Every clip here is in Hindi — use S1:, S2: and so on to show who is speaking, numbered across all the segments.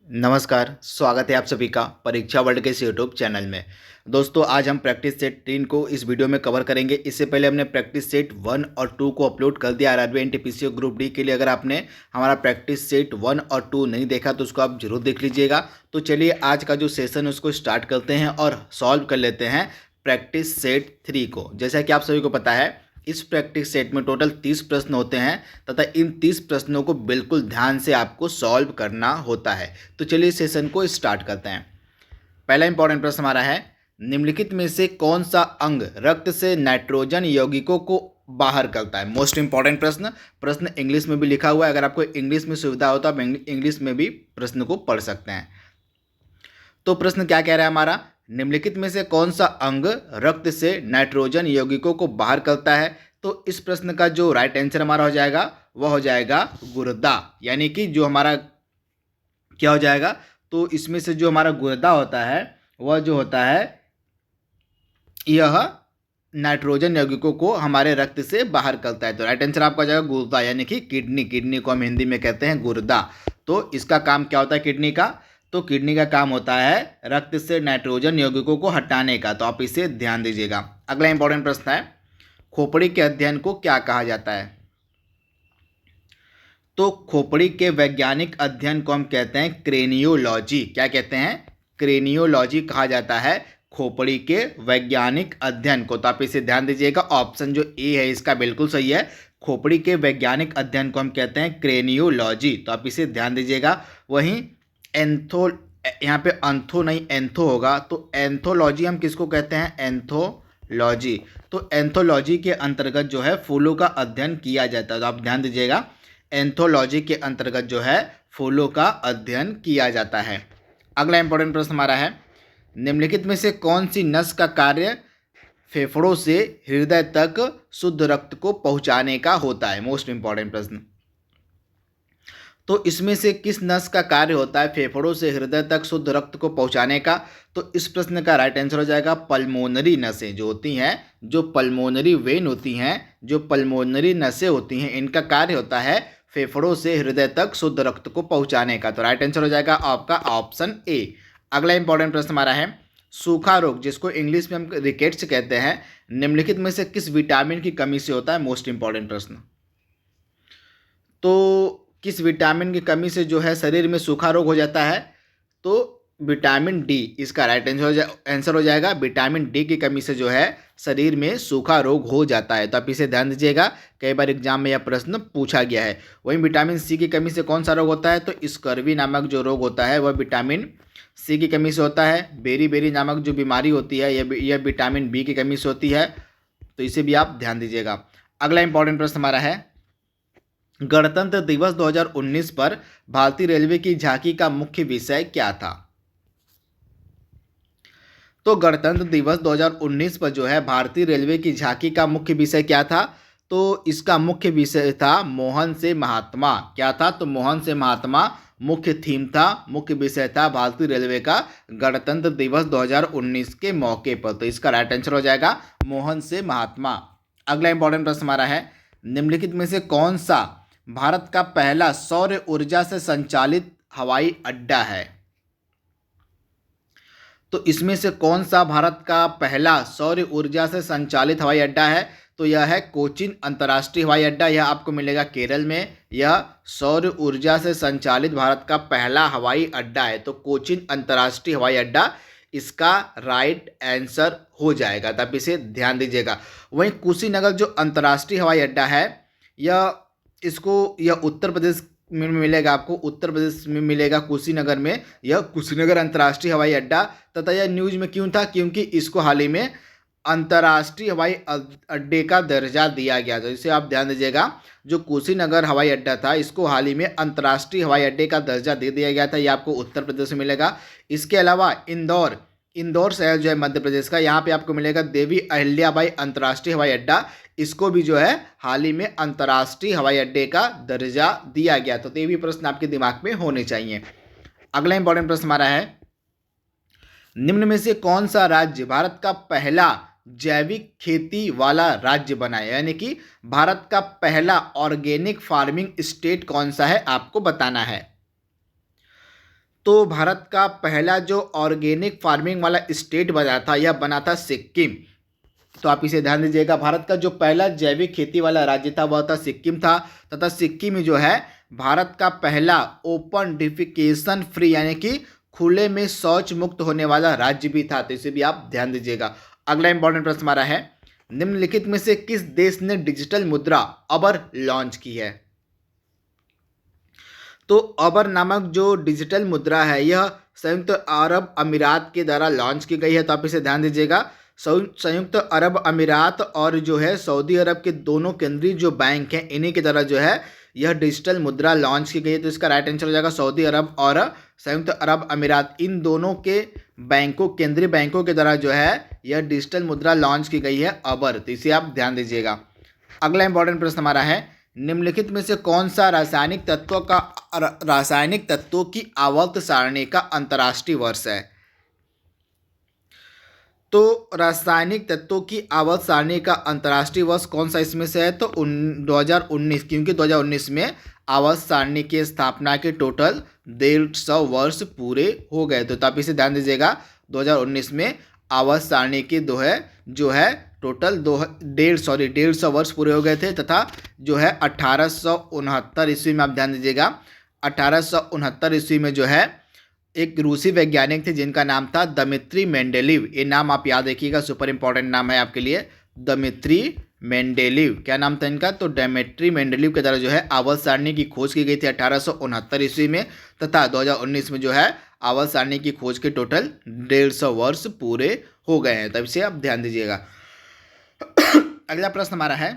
S1: नमस्कार, स्वागत है आप सभी का परीक्षा वर्ल्ड के इस यूट्यूब चैनल में। दोस्तों, आज हम प्रैक्टिस सेट 3 को इस वीडियो में कवर करेंगे। इससे पहले हमने प्रैक्टिस सेट 1 और 2 को अपलोड कर दिया आरआरबी एनटीपीसी ग्रुप डी के लिए। अगर आपने हमारा प्रैक्टिस सेट 1 और 2 नहीं देखा तो उसको आप जरूर देख लीजिएगा। तो चलिए आज का जो सेशन है उसको स्टार्ट करते हैं और सॉल्व कर लेते हैं प्रैक्टिस सेट 3 को। जैसा कि आप सभी को पता है, इस प्रैक्टिस सेट में टोटल 30 प्रश्न होते हैं तथा इन 30 प्रश्नों को बिल्कुल ध्यान से आपको सॉल्व करना होता है। तो चलिए सेशन को स्टार्ट करते हैं। पहला इंपॉर्टेंट प्रश्न हमारा है, निम्नलिखित में से कौन सा अंग रक्त से नाइट्रोजन यौगिकों को बाहर करता है। मोस्ट इंपॉर्टेंट प्रश्न इंग्लिश में भी लिखा हुआ है। अगर आपको इंग्लिश में सुविधा हो तो आप इंग्लिश में भी प्रश्न को पढ़ सकते हैं। तो प्रश्न क्या कह रहा है हमारा, निम्नलिखित में से कौन सा अंग रक्त से नाइट्रोजन यौगिकों को बाहर करता है। तो इस प्रश्न का जो राइट आंसर हमारा हो जाएगा वह हो जाएगा गुर्दा। यानी कि जो हमारा क्या हो जाएगा, तो इसमें से जो हमारा गुर्दा होता है वह जो होता है यह नाइट्रोजन यौगिकों को हमारे रक्त से बाहर करता है। तो राइट आंसर आपका हो जाएगा गुर्दा, यानी कि किडनी को हम हिंदी में कहते हैं गुर्दा। तो इसका काम क्या होता है किडनी का, तो किडनी का काम होता है रक्त से नाइट्रोजन यौगिकों को हटाने का। तो आप इसे ध्यान दीजिएगा। अगला इंपॉर्टेंट प्रश्न है, खोपड़ी के अध्ययन को क्या कहा जाता है। तो खोपड़ी के वैज्ञानिक अध्ययन को हम कहते हैं क्रेनियोलॉजी। क्या कहते हैं, क्रेनियोलॉजी कहा जाता है खोपड़ी के वैज्ञानिक अध्ययन को। तो आप इसे ध्यान दीजिएगा। ऑप्शन जो ए है इसका बिल्कुल सही है। खोपड़ी के वैज्ञानिक अध्ययन को हम कहते हैं क्रेनियोलॉजी। तो आप इसे ध्यान दीजिएगा। वहीं एंथो, यहाँ पे अंथो नहीं एंथो होगा। तो एंथोलॉजी हम किसको कहते हैं, एंथोलॉजी। तो एंथोलॉजी के अंतर्गत जो है फूलों का अध्ययन किया जाता है। तो आप ध्यान दीजिएगा, एंथोलॉजी के अंतर्गत जो है फूलों का अध्ययन किया जाता है। अगला इंपॉर्टेंट प्रश्न हमारा है, निम्नलिखित में से कौन सी नस का कार्य फेफड़ों से हृदय तक शुद्ध रक्त को पहुंचाने का होता है। मोस्ट इंपॉर्टेंट प्रश्न। तो इसमें से किस नस का कार्य होता है फेफड़ों से हृदय तक शुद्ध रक्त को पहुंचाने का। तो इस प्रश्न का राइट आंसर हो जाएगा पल्मोनरी नसें जो होती हैं, जो पल्मोनरी वेन होती हैं, जो पल्मोनरी नसें होती हैं, इनका कार्य होता है फेफड़ों से हृदय तक शुद्ध रक्त को पहुंचाने का। तो राइट आंसर हो जाएगा आपका ऑप्शन ए। अगला इंपॉर्टेंट प्रश्न हमारा है, सूखा रोग जिसको इंग्लिश में हम रिकेट्स कहते हैं, निम्नलिखित में से किस विटामिन की कमी से होता है। मोस्ट इंपॉर्टेंट प्रश्न। तो किस विटामिन की कमी से जो है शरीर में सूखा रोग हो जाता है। तो विटामिन डी इसका राइट आंसर हो जाएगा। विटामिन डी की कमी से जो है शरीर में सूखा रोग हो जाता है। तो आप इसे ध्यान दीजिएगा, कई बार एग्जाम में यह प्रश्न पूछा गया है। वहीं विटामिन सी की कमी से कौन सा रोग होता है, तो स्कर्वी नामक जो रोग होता है वह विटामिन सी की कमी से होता है। बेरी नामक जो बीमारी होती है यह विटामिन बी की कमी से होती है। तो इसे भी आप ध्यान दीजिएगा। अगला इंपॉर्टेंट प्रश्न हमारा है, गणतंत्र दिवस 2019 पर भारतीय रेलवे की झांकी का मुख्य विषय क्या था। तो गणतंत्र दिवस 2019 पर जो है भारतीय रेलवे की झांकी का मुख्य विषय क्या था। तो इसका मुख्य विषय था मोहन से महात्मा। क्या था, तो मोहन से महात्मा मुख्य थीम था, मुख्य विषय था भारतीय रेलवे का गणतंत्र दिवस 2019 के मौके पर। तो इसका राइट आंसर हो जाएगा मोहन से महात्मा। अगला इंपॉर्टेंट प्रश्न हमारा है, निम्नलिखित में से कौन सा भारत का पहला सौर ऊर्जा से संचालित हवाई अड्डा है। तो इसमें से कौन सा भारत का पहला सौर ऊर्जा से संचालित हवाई अड्डा है। तो यह है कोचीन अंतर्राष्ट्रीय हवाई अड्डा। यह आपको मिलेगा केरल में। यह सौर ऊर्जा से संचालित भारत का पहला हवाई अड्डा है। तो कोचीन अंतर्राष्ट्रीय हवाई अड्डा इसका राइट आंसर हो जाएगा। तो आप इसे ध्यान दीजिएगा। वहीं कुशीनगर जो अंतर्राष्ट्रीय हवाई अड्डा है यह उत्तर प्रदेश में मिलेगा। आपको उत्तर प्रदेश में मिलेगा कुशीनगर में। यह कुशीनगर अंतर्राष्ट्रीय हवाई अड्डा, तथा यह न्यूज़ में क्यों था, क्योंकि इसको हाल ही में अंतर्राष्ट्रीय हवाई अड्डे का दर्जा दिया गया। तो इसे आप ध्यान दीजिएगा, जो कुशीनगर हवाई अड्डा था इसको हाल ही में अंतर्राष्ट्रीय हवाई अड्डे का दर्जा दे दिया गया था। यह आपको उत्तर प्रदेश में मिलेगा। इसके अलावा इंदौर शहर जो है मध्य प्रदेश का, यहाँ पे आपको मिलेगा देवी अहिल्याबाई अंतर्राष्ट्रीय हवाई अड्डा। इसको भी जो है हाल ही में अंतर्राष्ट्रीय हवाई अड्डे का दर्जा दिया गया। तो ये भी प्रश्न आपके दिमाग में होने चाहिए। अगला इंपॉर्टेंट प्रश्न हमारा है, निम्न में से कौन सा राज्य भारत का पहला जैविक खेती वाला राज्य बना है। यानी कि भारत का पहला ऑर्गेनिक फार्मिंग स्टेट कौन सा है आपको बताना है। तो भारत का पहला जो ऑर्गेनिक फार्मिंग वाला स्टेट बना था, यह बना था सिक्किम। तो आप इसे ध्यान दीजिएगा, भारत का जो पहला जैविक खेती वाला राज्य था वह था सिक्किम था, तथा सिक्किम ही जो है भारत का पहला ओपन डिफिकेशन फ्री यानी कि खुले में शौच मुक्त होने वाला राज्य भी था। तो इसे भी आप ध्यान दीजिएगा। अगला इंपॉर्टेंट प्रश्न हमारा है, निम्नलिखित में से किस देश ने डिजिटल मुद्रा अबर लॉन्च की है? तो अबर नामक जो डिजिटल मुद्रा है यह संयुक्त अरब अमीरात के द्वारा लॉन्च की गई है। तो आप इसे ध्यान दीजिएगा, संयुक्त अरब अमीरात और जो है सऊदी अरब के दोनों केंद्रीय जो बैंक हैं इन्हीं के द्वारा जो है यह डिजिटल मुद्रा लॉन्च की गई है। तो इसका राइट आंसर हो जाएगा सऊदी अरब और संयुक्त अरब अमीरात, इन दोनों के बैंकों, केंद्रीय बैंकों के द्वारा जो है यह डिजिटल मुद्रा लॉन्च की गई है अबर। तो इसे आप ध्यान दीजिएगा। अगला इंपॉर्टेंट प्रश्न हमारा है, निम्नलिखित में से कौन सा रासायनिक तत्वों की आवर्त सारणी का अंतर्राष्ट्रीय वर्ष है? तो रासायनिक तत्वों की आवर्त सारणी का अंतर्राष्ट्रीय वर्ष कौन सा इसमें से है? तो 2019, क्योंकि 2019 में आवर्त सारणी की स्थापना के टोटल 150 वर्ष पूरे हो गए। तो आप इसे ध्यान दीजिएगा, 2019 में आवर्त सारणी के जो है टोटल 150 वर्ष पूरे हो गए थे, तथा जो है 1869 ईस्वी में आप ध्यान दीजिएगा, 1869 ईस्वी में जो है एक रूसी वैज्ञानिक थे जिनका नाम था दमित्री मेंडेलीव। ये नाम आप याद रखिएगा, सुपर इंपॉर्टेंट नाम है आपके लिए, दमित्री मेंडेलीव। क्या नाम था इनका? तो दमित्री मेंडेलीव के द्वारा जो है आवर्त सारणी की खोज की गई थी 1869 ईस्वी में, तथा 2019 में जो है आवर्त सारणी की खोज के टोटल 150 वर्ष पूरे हो गए हैं। तब इसे आप ध्यान दीजिएगा। अगला प्रश्न हमारा है,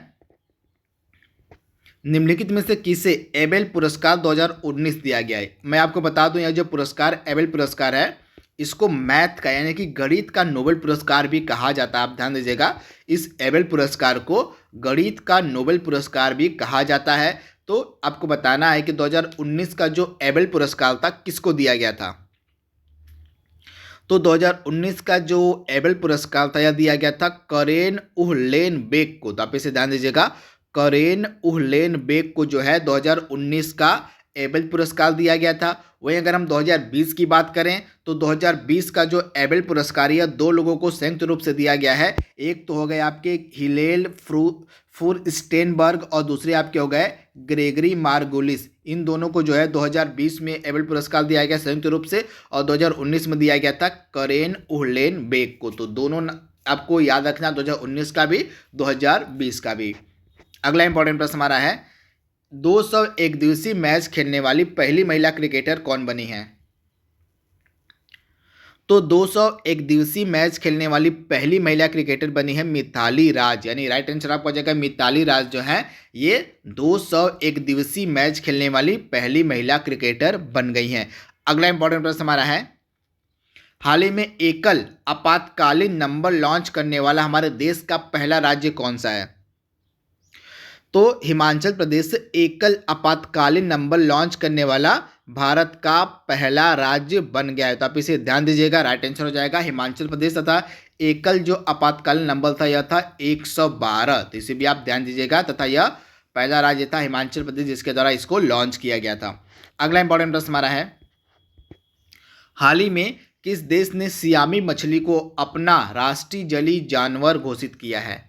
S1: निम्नलिखित में से किसे एबेल पुरस्कार 2019 दिया गया है? मैं आपको बता दूं, यह जो पुरस्कार एबेल पुरस्कार है इसको मैथ का यानी कि गणित का नोबेल पुरस्कार भी कहा जाता है। आप ध्यान दीजिएगा, इस एबेल पुरस्कार को गणित का नोबेल पुरस्कार भी कहा जाता है। तो आपको बताना है कि 2019 का जो एबेल पुरस्कार था किसको दिया गया था? तो 2019 का जो एबेल पुरस्कार था यह दिया गया था करेन उहलेनबेक को। तो आप इसे ध्यान दीजिएगा, करेन उहलेनबेक को जो है 2019 का एबेल पुरस्कार दिया गया था। वहीं अगर हम 2020 की बात करें तो 2020 का जो एबेल पुरस्कार यह 2 लोगों को संयुक्त रूप से दिया गया है। एक तो हो गए आपके हिलेल फुरस्टेनबर्ग और दूसरे आपके हो गए ग्रेगरी मार्गुलिस। इन दोनों को जो है 2020 में एबेल पुरस्कार दिया गया संयुक्त रूप से, और 2019 में दिया गया था करेन उहलेनबेक को। तो दोनों आपको याद रखना, 2019 का भी 2020 का भी। अगला इंपॉर्टेंट प्रश्न हमारा है, 201 दिवसीय मैच खेलने वाली पहली महिला क्रिकेटर कौन बनी है? तो 201 दिवसीय मैच खेलने वाली पहली महिला क्रिकेटर बनी है मिताली राज, यानी राइट आंसर आपको आ जाएगा मिताली राज जो है ये 201 दिवसीय मैच खेलने वाली पहली महिला क्रिकेटर बन गई हैं। अगला इंपॉर्टेंट प्रश्न हमारा है, हाल ही में एकल आपातकालीन नंबर लॉन्च करने वाला हमारे देश का पहला राज्य कौन सा है? तो हिमाचल प्रदेश एकल आपातकालीन नंबर लॉन्च करने वाला भारत का पहला राज्य बन गया है। तो आप इसे ध्यान दीजिएगा, राइट आंसर हो जाएगा हिमाचल प्रदेश, तथा एकल जो आपातकालीन नंबर था यह था 112। तो इसे भी आप ध्यान दीजिएगा, तथा यह पहला राज्य था हिमाचल प्रदेश जिसके द्वारा इसको लॉन्च किया गया था। अगला इंपॉर्टेंट प्रश्न हमारा है, हाल ही में किस देश ने सियामी मछली को अपना राष्ट्रीय जलीय जानवर घोषित किया है?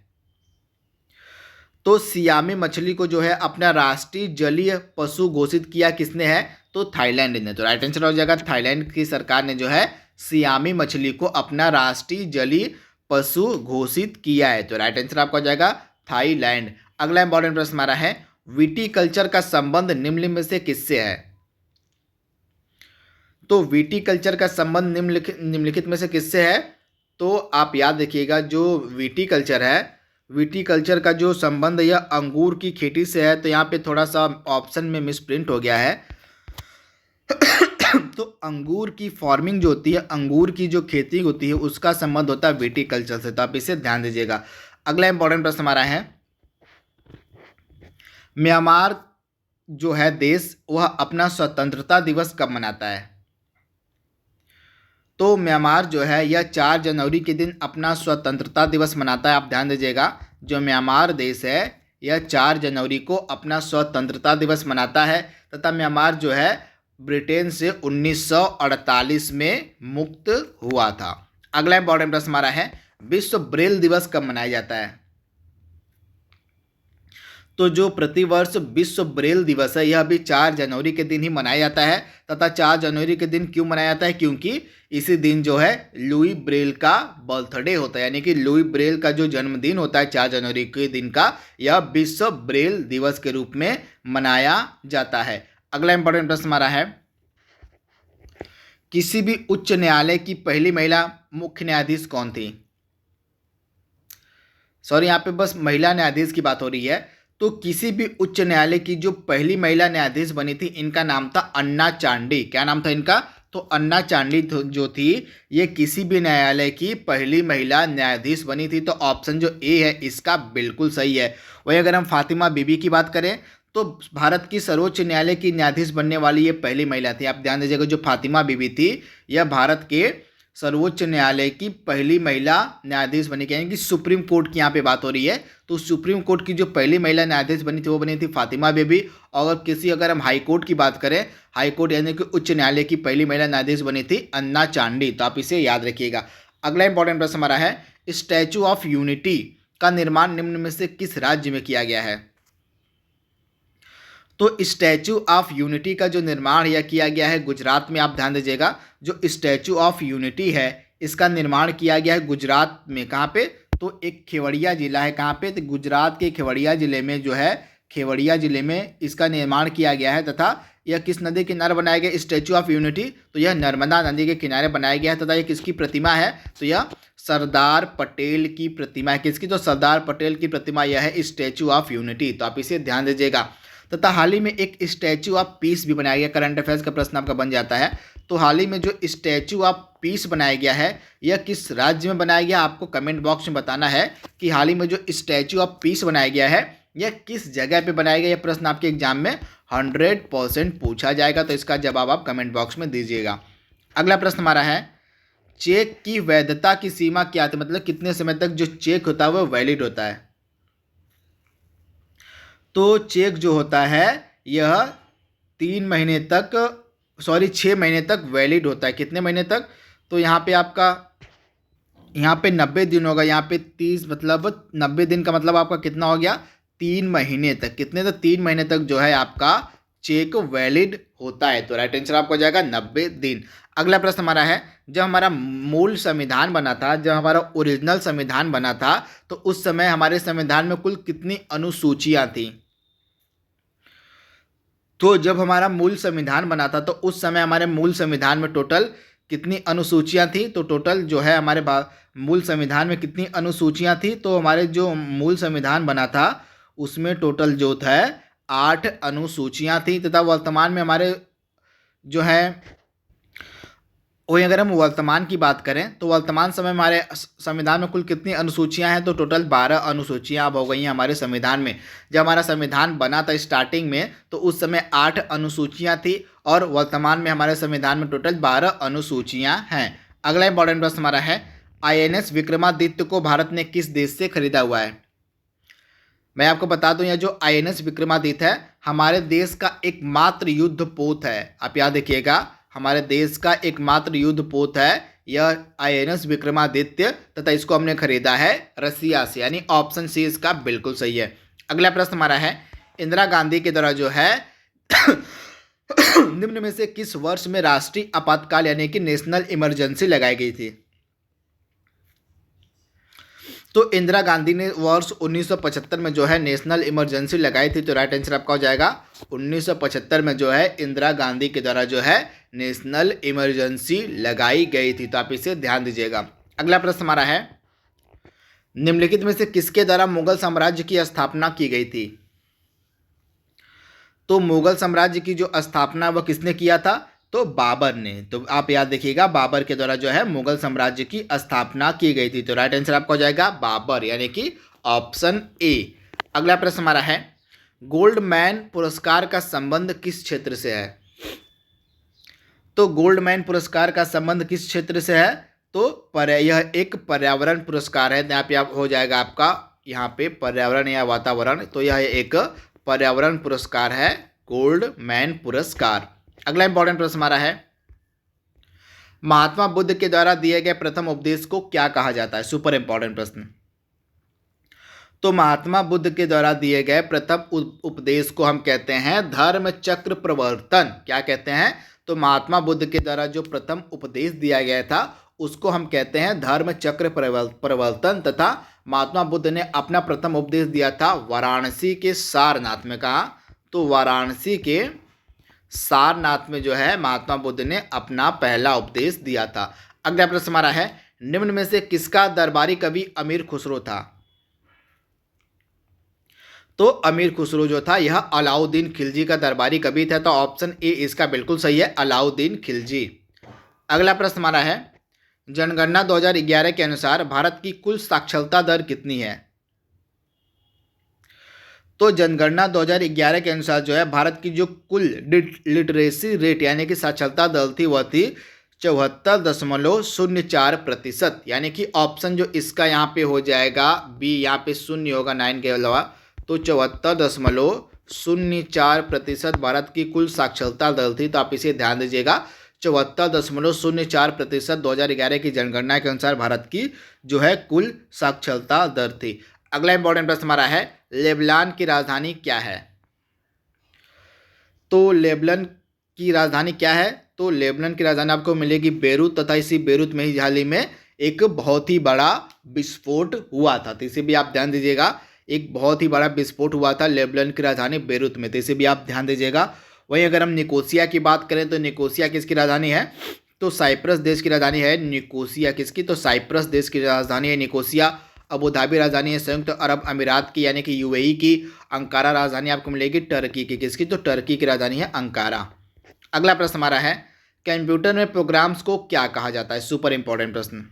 S1: तो सियामी मछली को जो है अपना राष्ट्रीय जलीय पशु घोषित किया किसने है? तो थाईलैंड ने। तो राइट आंसर हो जाएगा थाईलैंड की सरकार ने जो है सियामी मछली को अपना राष्ट्रीय जलीय पशु घोषित किया है। तो राइट आंसर आपका हो जाएगा थाईलैंड। अगला इंपॉर्टेंट प्रश्न हमारा है, विटीकल्चर का संबंध निम्नलिखित में से किससे है? तो विटीकल्चर का संबंध निम्नलिखित में से किससे है? तो आप याद रखिएगा, जो विटीकल्चर है, विटीकल्चर का जो संबंध यह अंगूर की खेती से है। तो यहाँ पे थोड़ा सा ऑप्शन में मिसप्रिंट हो गया है। तो अंगूर की फार्मिंग जो होती है, अंगूर की जो खेती होती है उसका संबंध होता है विटीकल्चर से। तो आप इसे ध्यान दीजिएगा। अगला इंपॉर्टेंट प्रश्न हमारा है, म्यांमार जो है देश वह अपना स्वतंत्रता दिवस कब मनाता है? तो म्यांमार जो है यह 4 जनवरी के दिन अपना स्वतंत्रता दिवस मनाता है। आप ध्यान दीजिएगा, जो म्यांमार देश है यह 4 जनवरी को अपना स्वतंत्रता दिवस मनाता है, तथा म्यांमार जो है ब्रिटेन से 1948 में मुक्त हुआ था। अगला इंपॉर्टेंट प्रश्न हमारा है, विश्व ब्रेल दिवस कब मनाया जाता है? तो जो प्रतिवर्ष विश्व ब्रेल दिवस है यह भी 4 जनवरी के दिन ही मनाया जाता है। तथा 4 जनवरी के दिन क्यों मनाया जाता है? क्योंकि इसी दिन जो है लुई ब्रेल का बर्थडे होता है, यानी कि लुई ब्रेल का जो जन्मदिन होता है 4 जनवरी के दिन का, यह विश्व ब्रेल दिवस के रूप में मनाया जाता है। अगला इंपॉर्टेंट प्रश्न हमारा है, किसी भी उच्च न्यायालय की पहली महिला मुख्य न्यायाधीश कौन थी? सॉरी, यहाँ पे बस महिला न्यायाधीश की बात हो रही है। तो किसी भी उच्च न्यायालय की जो पहली महिला न्यायाधीश बनी थी, इनका नाम था अन्ना चांडी। क्या नाम था इनका? तो अन्ना चांडी जो थी ये किसी भी न्यायालय की पहली महिला न्यायाधीश बनी थी। तो ऑप्शन जो ए है इसका बिल्कुल सही है। वहीं अगर हम फातिमा बीबी की बात करें तो भारत की सर्वोच्च न्यायालय की न्यायाधीश बनने वाली ये पहली महिला थी। आप ध्यान दीजिएगा, जो फातिमा बीबी थी यह भारत के सर्वोच्च न्यायालय की पहली महिला न्यायाधीश बनी, यानी कि सुप्रीम कोर्ट की यहाँ पे बात हो रही है। तो सुप्रीम कोर्ट की जो पहली महिला न्यायाधीश बनी थी वो बनी थी फातिमा बीबी। और अगर हम हाई कोर्ट की बात करें, हाई कोर्ट यानी कि उच्च न्यायालय की पहली महिला न्यायाधीश बनी थी अन्ना चांडी। तो आप इसे याद रखिएगा। अगला इंपॉर्टेंट प्रश्न हमारा है, स्टैचू ऑफ यूनिटी का निर्माण निम्न में से किस राज्य में किया गया है? तो स्टैचू ऑफ यूनिटी का जो निर्माण यह किया गया है गुजरात में। आप ध्यान दीजिएगा, जो स्टैचू ऑफ यूनिटी है इसका निर्माण किया गया है गुजरात में। कहाँ पे? तो एक केवड़िया जिला है। कहाँ पे? तो गुजरात के केवड़िया जिले में जो है, केवड़िया जिले में इसका निर्माण किया गया है। तथा यह किस नदी के किनारे बनाया गया स्टैचू ऑफ यूनिटी? तो यह नर्मदा नदी के किनारे बनाया गया है। तथा यह किसकी प्रतिमा है? तो यह सरदार पटेल की प्रतिमा है। किसकी? तो सरदार पटेल की प्रतिमा यह है स्टैचू ऑफ यूनिटी। तो आप इसे ध्यान दीजिएगा। तथा हाल ही में एक स्टैचू ऑफ पीस भी बनाया गया। करंट अफेयर्स का प्रश्न आपका बन जाता है। तो हाल ही में जो स्टैचू ऑफ पीस बनाया गया है यह किस राज्य में बनाया गया? आपको कमेंट बॉक्स में बताना है कि हाल ही में जो स्टैचू ऑफ पीस बनाया गया है यह किस जगह पे बनाया गया। यह प्रश्न आपके एग्जाम में 100% पूछा जाएगा। तो इसका जवाब आप कमेंट बॉक्स में दीजिएगा। अगला प्रश्न हमारा है, चेक की वैधता की सीमा क्या थी? मतलब कितने समय तक जो चेक होता है वह वैलिड होता है? तो चेक जो होता है यह 6 महीने तक वैलिड होता है। कितने महीने तक? तो यहाँ पे आपका 90 दिन होगा। यहाँ पे 30 मतलब 90 दिन का मतलब आपका कितना हो गया? 3 महीने तक। कितने तक? 3 महीने तक जो है आपका चेक वैलिड होता है। तो राइट आंसर आपको हो जाएगा 90 दिन। अगला प्रश्न हमारा है, जब हमारा मूल संविधान बना था, जब हमारा ओरिजिनल संविधान बना था, तो उस समय हमारे संविधान में कुल कितनी अनुसूचियां थी? तो जब हमारा मूल संविधान बना था तो उस समय हमारे मूल संविधान में टोटल कितनी अनुसूचियां थी? तो टोटल जो है हमारे मूल संविधान में कितनी अनुसूचियां थी? तो हमारे जो मूल संविधान बना था उसमें टोटल जो था 8 अनुसूचियां थी। तथा वर्तमान में हमारे जो है वही अगर हम वर्तमान की बात करें तो वर्तमान समय हमारे संविधान में कुल कितनी अनुसूचियां हैं? तो टोटल 12 अनुसूचियां अब हो गई हैं हमारे संविधान में। जब हमारा संविधान बना था स्टार्टिंग में तो उस समय 8 अनुसूचियां थी और वर्तमान में हमारे संविधान में टोटल 12 अनुसूचियां हैं। अगला इंपॉर्टेंट प्रश्न हमारा है, INS विक्रमादित्य को भारत ने किस देश से खरीदा हुआ है? मैं आपको बता दूं, यह जो INS विक्रमादित्य है हमारे देश का एकमात्र युद्ध पोत है। आप याद रखिएगा, हमारे देश का एकमात्र युद्ध पोत है यह INS विक्रमादित्य। तथा इसको हमने खरीदा है रसिया से, यानी ऑप्शन सी इसका बिल्कुल सही है। अगला प्रश्न हमारा है, इंदिरा गांधी के द्वारा जो है निम्न में से किस वर्ष में राष्ट्रीय आपातकाल यानी कि नेशनल इमरजेंसी लगाई गई थी? तो इंदिरा गांधी ने वर्ष 1975 में जो है नेशनल इमरजेंसी लगाई थी। तो राइट आंसर आपका हो जाएगा 1975 में जो है इंदिरा गांधी के द्वारा जो है नेशनल इमरजेंसी लगाई गई थी। तो आप इसे ध्यान दीजिएगा। अगला प्रश्न हमारा है, निम्नलिखित में से किसके द्वारा मुगल साम्राज्य की स्थापना की गई थी? तो मुगल साम्राज्य की जो स्थापना वह किसने किया था? तो बाबर ने। तो आप याद देखिएगा, बाबर के द्वारा जो है मुगल साम्राज्य की स्थापना की गई थी। तो राइट आंसर आपका हो जाएगा बाबर, यानी कि ऑप्शन ए। अगला प्रश्न हमारा है, गोल्डमैन पुरस्कार का संबंध किस क्षेत्र से है? तो गोल्डमैन पुरस्कार का संबंध किस क्षेत्र से है? तो यह एक पर्यावरण पुरस्कार है। यहाँ पे आप हो जाएगा आपका यहाँ पे पर्यावरण या वातावरण। तो यह एक पर्यावरण पुरस्कार है गोल्डमैन पुरस्कार। अगला इंपॉर्टेंट प्रश्न हमारा है, महात्मा बुद्ध के द्वारा दिए गए प्रथम उपदेश को क्या कहा जाता है? सुपर इंपॉर्टेंट प्रश्न। तो महात्मा बुद्ध के द्वारा दिए गए प्रथम उपदेश को हम कहते हैं धर्म चक्र प्रवर्तन। क्या कहते हैं? तो महात्मा बुद्ध के द्वारा जो प्रथम उपदेश दिया गया था उसको हम कहते हैं धर्म चक्र प्रवर्तन। तथा महात्मा बुद्ध ने अपना प्रथम उपदेश दिया था वाराणसी के सारनाथ में। कहा? तो वाराणसी के सारनाथ में जो है महात्मा बुद्ध ने अपना पहला उपदेश दिया था। अगला प्रश्न हमारा है, निम्न में से किसका दरबारी कवि अमीर खुसरो था? तो अमीर खुसरो जो था यह अलाउद्दीन खिलजी का दरबारी कवि था। तो ऑप्शन ए इसका बिल्कुल सही है, अलाउद्दीन खिलजी। अगला प्रश्न हमारा है, जनगणना 2011 के अनुसार भारत की कुल साक्षरता दर कितनी है? तो जनगणना 2011 के अनुसार जो है भारत की जो कुल लिटरेसी रेट यानी कि साक्षरता दर थी वह थी 74.04%। यानी कि ऑप्शन जो इसका यहाँ पे हो जाएगा बी, यहाँ पे शून्य होगा 9 के अलावा। तो 74.04% भारत की कुल साक्षरता दर थी। तो आप इसे ध्यान दीजिएगा, 74.04% 2011 की जनगणना के अनुसार भारत की जो है कुल साक्षरता दर थी। अगला इंपॉर्टेंट प्रश्न हमारा है, लेबनान की राजधानी क्या है? तो लेबनान की राजधानी क्या है? तो लेबनान की राजधानी आपको मिलेगी बेरूत। तथा इसी बेरूत में ही हाल ही में एक बहुत ही बड़ा विस्फोट हुआ था। तो इसे भी आप ध्यान दीजिएगा, एक बहुत ही बड़ा विस्फोट हुआ था लेबनान की राजधानी बेरूत में। तो इसे भी आप ध्यान दीजिएगा। वहीं अगर हम निकोसिया की बात करें तो निकोसिया किसकी राजधानी है? तो साइप्रस देश की राजधानी है निकोसिया। किसकी? तो साइप्रस देश की राजधानी है निकोसिया। अबू धाबी राजधानी है संयुक्त अरब अमीरात की यानी कि यूएई की। अंकारा राजधानी आपको मिलेगी टर्की की। किसकी? तो टर्की की राजधानी है अंकारा। अगला प्रश्न हमारा है, कंप्यूटर में प्रोग्राम्स को क्या कहा जाता है? सुपर इंपॉर्टेंट प्रश्न।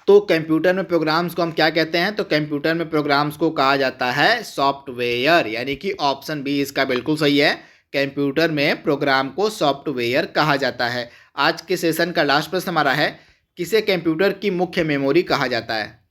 S1: तो कंप्यूटर में प्रोग्राम्स को हम क्या कहते हैं? तो कंप्यूटर में प्रोग्राम्स को कहा जाता है सॉफ्टवेयर। यानी कि ऑप्शन बी इसका बिल्कुल सही है, कंप्यूटर में प्रोग्राम को सॉफ्टवेयर कहा जाता है। आज के सेशन का लास्ट प्रश्न हमारा है, किसे कंप्यूटर की मुख्य मेमोरी कहा जाता है?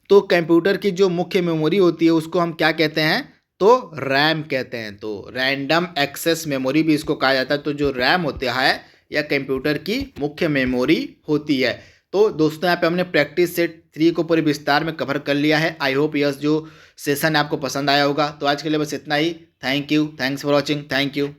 S1: तो कंप्यूटर की जो मुख्य मेमोरी होती है उसको हम क्या कहते हैं? तो रैम कहते हैं। तो रैंडम एक्सेस मेमोरी भी इसको कहा जाता है। तो जो रैम होता है यह कंप्यूटर की मुख्य मेमोरी होती है। तो दोस्तों यहाँ पे हमने प्रैक्टिस सेट 3 को पूरे विस्तार में कवर कर लिया है। आई होप यह जो सेशन आपको पसंद आया होगा। तो आज के लिए बस इतना ही। Thank you, thanks for watching, thank you.